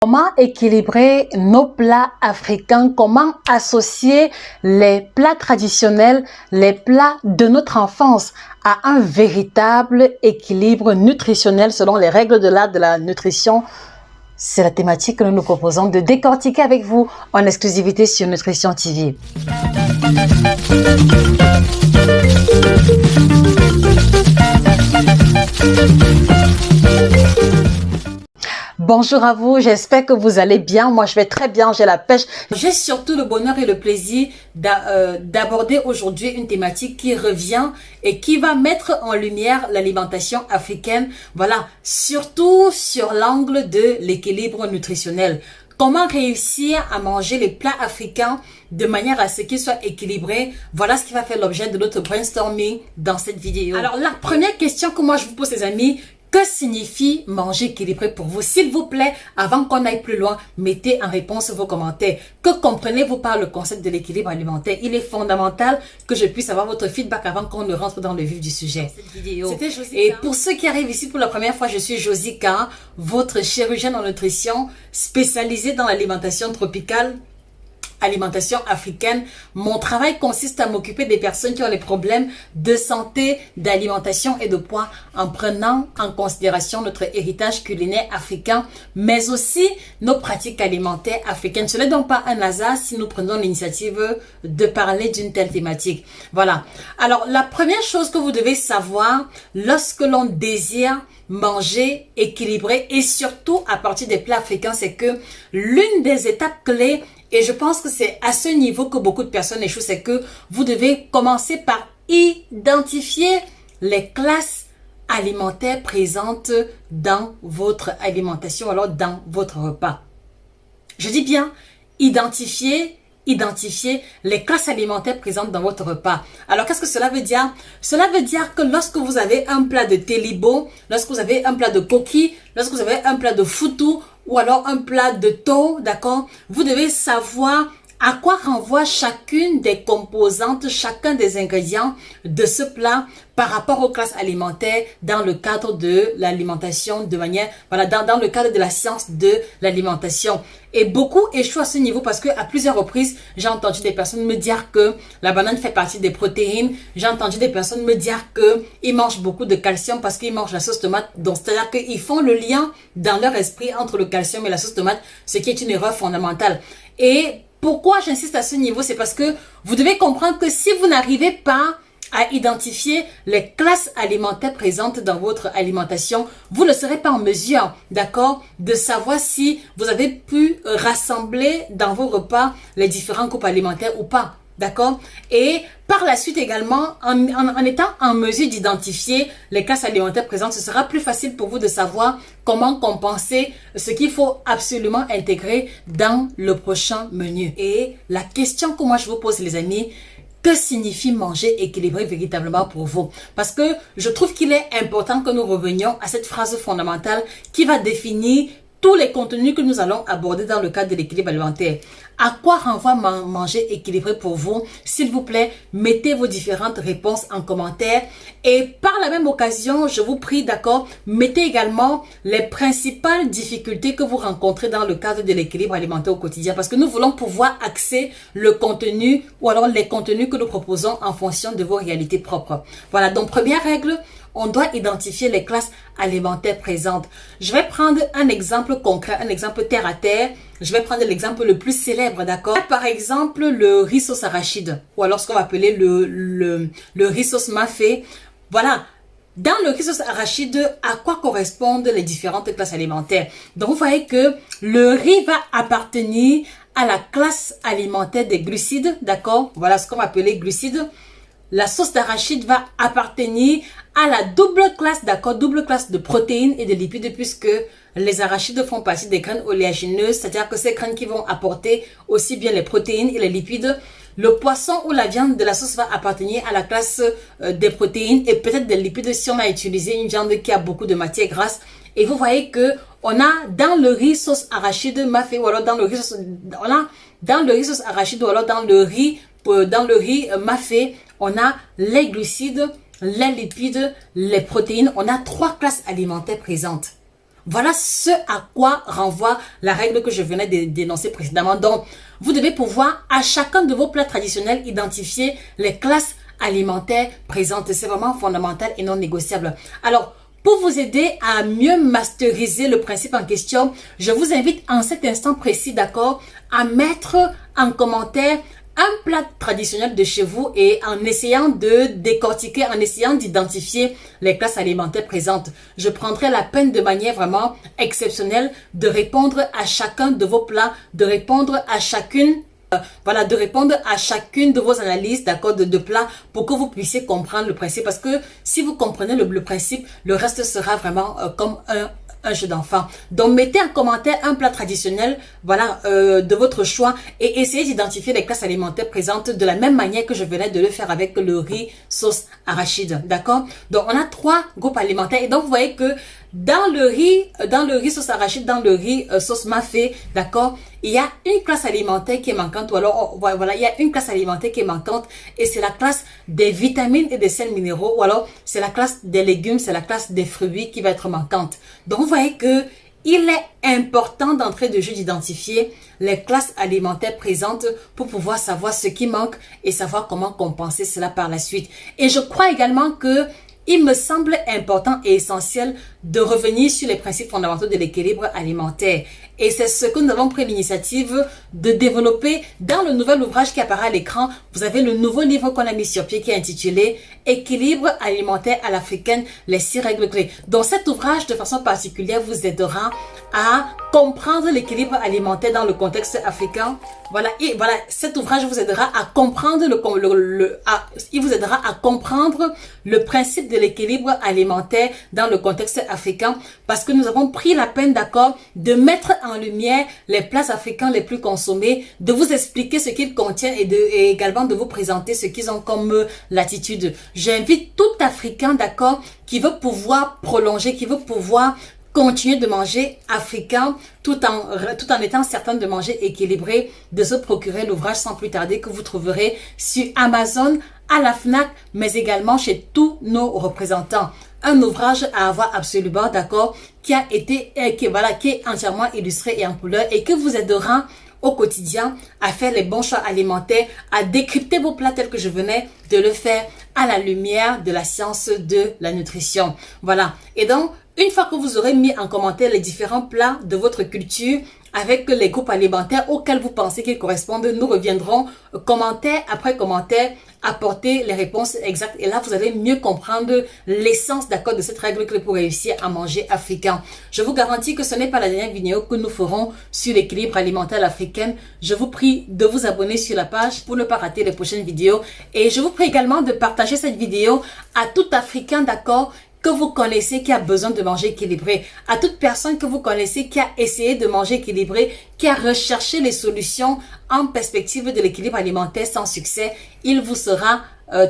Comment équilibrer nos plats africains? Comment associer les plats traditionnels, les plats de notre enfance à un véritable équilibre nutritionnel selon les règles de l'art de la nutrition? C'est la thématique que nous nous proposons de décortiquer avec vous en exclusivité sur Nutrition TV. Bonjour à vous, j'espère que vous allez bien. Moi, je vais très bien, j'ai la pêche. J'ai surtout le bonheur et le plaisir d'aborder aujourd'hui une thématique qui revient et qui va mettre en lumière l'alimentation africaine. Voilà, surtout sur l'angle de l'équilibre nutritionnel. Comment réussir à manger les plats africains de manière à ce qu'ils soient équilibrés? Voilà ce qui va faire l'objet de notre brainstorming dans cette vidéo. Alors, la première question que moi je vous pose, les amis, que signifie manger équilibré pour vous? S'il vous plaît, avant qu'on aille plus loin, mettez en réponse vos commentaires. Que comprenez-vous par le concept de l'équilibre alimentaire? Il est fondamental que je puisse avoir votre feedback avant qu'on ne rentre dans le vif du sujet. Cette vidéo. C'était Josica. Et pour ceux qui arrivent ici pour la première fois, je suis Josica, votre chirurgienne en nutrition spécialisée dans l'alimentation tropicale, alimentation africaine. Mon travail consiste à m'occuper des personnes qui ont des problèmes de santé, d'alimentation et de poids en prenant en considération notre héritage culinaire africain, mais aussi nos pratiques alimentaires africaines. Ce n'est donc pas un hasard si nous prenons l'initiative de parler d'une telle thématique. Voilà. Alors, la première chose que vous devez savoir lorsque l'on désire manger équilibré et surtout à partir des plats africains, c'est que l'une des étapes clés, et je pense que c'est à ce niveau que beaucoup de personnes échouent, c'est que vous devez commencer par identifier les classes alimentaires présentes dans votre alimentation, alors dans votre repas. Je dis bien identifier les classes alimentaires présentes dans votre repas. Alors, qu'est-ce que cela veut dire? Cela veut dire que lorsque vous avez un plat de télibo, lorsque vous avez un plat de coquille, lorsque vous avez un plat de foutou, ou alors un plat de thon, d'accord? Vous devez savoir à quoi renvoie chacune des composantes, chacun des ingrédients de ce plat par rapport aux classes alimentaires dans le cadre de l'alimentation de manière, voilà, dans le cadre de la science de l'alimentation. Et beaucoup échouent à ce niveau parce que à plusieurs reprises, j'ai entendu des personnes me dire que la banane fait partie des protéines. J'ai entendu des personnes me dire que ils mangent beaucoup de calcium parce qu'ils mangent la sauce tomate. Donc, c'est-à-dire qu'ils font le lien dans leur esprit entre le calcium et la sauce tomate, ce qui est une erreur fondamentale. Et pourquoi j'insiste à ce niveau? C'est parce que vous devez comprendre que si vous n'arrivez pas à identifier les classes alimentaires présentes dans votre alimentation, vous ne serez pas en mesure, d'accord, de savoir si vous avez pu rassembler dans vos repas les différents groupes alimentaires ou pas. D'accord? Et par la suite également, en étant en mesure d'identifier les classes alimentaires présentes, ce sera plus facile pour vous de savoir comment compenser ce qu'il faut absolument intégrer dans le prochain menu. Et la question que moi je vous pose, les amis, que signifie manger équilibré véritablement pour vous? Parce que je trouve qu'il est important que nous revenions à cette phrase fondamentale qui va définir tous les contenus que nous allons aborder dans le cadre de l'équilibre alimentaire. À quoi renvoie manger équilibré pour vous? S'il vous plaît, mettez vos différentes réponses en commentaire. Et par la même occasion, je vous prie, d'accord, mettez également les principales difficultés que vous rencontrez dans le cadre de l'équilibre alimentaire au quotidien. Parce que nous voulons pouvoir axer le contenu ou alors les contenus que nous proposons en fonction de vos réalités propres. Voilà, donc première règle, on doit identifier les classes alimentaires présentes. Je vais prendre un exemple concret, un exemple terre à terre. Je vais prendre l'exemple le plus célèbre, d'accord? Par exemple, le riz sauce arachide, ou alors ce qu'on va appeler le riz sauce mafé. Voilà. Dans le riz sauce arachide, à quoi correspondent les différentes classes alimentaires? Donc, vous voyez que le riz va appartenir à la classe alimentaire des glucides, d'accord? Voilà ce qu'on va appeler glucides. La sauce d'arachide va appartenir à la double classe, d'accord, double classe de protéines et de lipides puisque les arachides font partie des graines oléagineuses, c'est-à-dire que ces graines qui vont apporter aussi bien les protéines et les lipides. Le poisson ou la viande de la sauce va appartenir à la classe des protéines et peut-être des lipides si on a utilisé une viande qui a beaucoup de matière grasse. Et vous voyez que on a dans le riz sauce arachide mafé ou alors dans le riz sauce, arachide ou alors dans le riz mafé, on a les glucides, les lipides, les protéines. On a trois classes alimentaires présentes. Voilà ce à quoi renvoie la règle que je venais de dénoncer précédemment. Donc, vous devez pouvoir à chacun de vos plats traditionnels identifier les classes alimentaires présentes. C'est vraiment fondamental et non négociable. Alors, pour vous aider à mieux masteriser le principe en question, je vous invite en cet instant précis, d'accord, à mettre en commentaire un plat traditionnel de chez vous et en essayant de décortiquer, en essayant d'identifier les classes alimentaires présentes. Je prendrai la peine de manière vraiment exceptionnelle de répondre à chacun de vos plats, de répondre à chacune voilà, de répondre à chacune de vos analyses, d'accord, de plats pour que vous puissiez comprendre le principe. Parce que si vous comprenez le principe, le reste sera vraiment comme un jeu d'enfant. Donc, mettez en commentaire un plat traditionnel, voilà, de votre choix et essayez d'identifier les classes alimentaires présentes de la même manière que je venais de le faire avec le riz sauce arachide, d'accord? Donc, on a 3 groupes alimentaires et donc, vous voyez que dans le riz sauce arachide, dans le riz sauce mafé, d'accord, il y a une classe alimentaire qui est manquante, ou alors, voilà, il y a une classe alimentaire qui est manquante, et c'est la classe des vitamines et des sels minéraux, ou alors, c'est la classe des légumes, c'est la classe des fruits qui va être manquante. Donc, vous voyez que il est important d'entrer de jeu d'identifier les classes alimentaires présentes pour pouvoir savoir ce qui manque et savoir comment compenser cela par la suite. Et je crois également que il me semble important et essentiel de revenir sur les principes fondamentaux de l'équilibre alimentaire. Et c'est ce que nous avons pris l'initiative de développer dans le nouvel ouvrage qui apparaît à l'écran. Vous avez le nouveau livre qu'on a mis sur pied qui est intitulé « Équilibre alimentaire à l'africaine, les 6 règles clés ». Donc cet ouvrage de façon particulière vous aidera à comprendre l'équilibre alimentaire dans le contexte africain. Voilà, et voilà, cet ouvrage vous aidera à comprendre il vous aidera à comprendre le principe de l'équilibre alimentaire dans le contexte africain parce que nous avons pris la peine, d'accord, de mettre en lumière les plats africains les plus consommés, de vous expliquer ce qu'ils contiennent et également de vous présenter ce qu'ils ont comme latitude. J'invite tout Africain, d'accord, qui veut pouvoir prolonger, qui veut pouvoir continuer de manger africain tout en étant certain de manger équilibré, de se procurer l'ouvrage sans plus tarder que vous trouverez sur Amazon, à la FNAC, mais également chez tous nos représentants. Un ouvrage à avoir absolument, d'accord, qui est entièrement illustré et en couleur et que vous aidera au quotidien à faire les bons choix alimentaires, à décrypter vos plats tels que je venais de le faire à la lumière de la science de la nutrition. Voilà. Et donc, une fois que vous aurez mis en commentaire les différents plats de votre culture avec les groupes alimentaires auxquels vous pensez qu'ils correspondent, nous reviendrons commentaire après commentaire apporter les réponses exactes. Et là, vous allez mieux comprendre l'essence d'accord de cette règle clé pour réussir à manger africain. Je vous garantis que ce n'est pas la dernière vidéo que nous ferons sur l'équilibre alimentaire africain. Je vous prie de vous abonner sur la page pour ne pas rater les prochaines vidéos. Et je vous prie également de partager cette vidéo à tout Africain, d'accord, que vous connaissez qui a besoin de manger équilibré, à toute personne que vous connaissez qui a essayé de manger équilibré, qui a recherché les solutions en perspective de l'équilibre alimentaire sans succès, il vous sera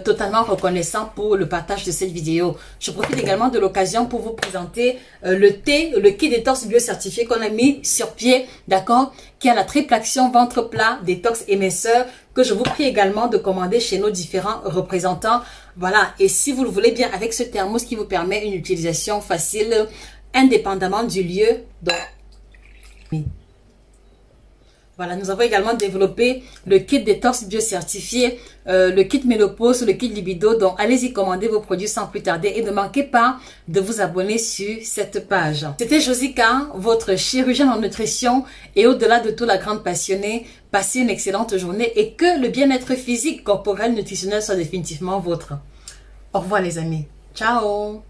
totalement reconnaissant pour le partage de cette vidéo. Je profite également de l'occasion pour vous présenter le kit détox bio certifié qu'on a mis sur pied, d'accord, qui a la triple action ventre plat, détox éminceur, que je vous prie également de commander chez nos différents représentants. Voilà, et si vous le voulez bien, avec ce thermos qui vous permet une utilisation facile, indépendamment du lieu. Donc, oui. Voilà, nous avons également développé le kit détox bio certifié, le kit ménopause, le kit libido. Donc, allez-y commander vos produits sans plus tarder et ne manquez pas de vous abonner sur cette page. C'était Josica, votre chirurgienne en nutrition et au-delà de tout, la grande passionnée. Passez une excellente journée et que le bien-être physique, corporel, nutritionnel soit définitivement vôtre. Au revoir les amis. Ciao.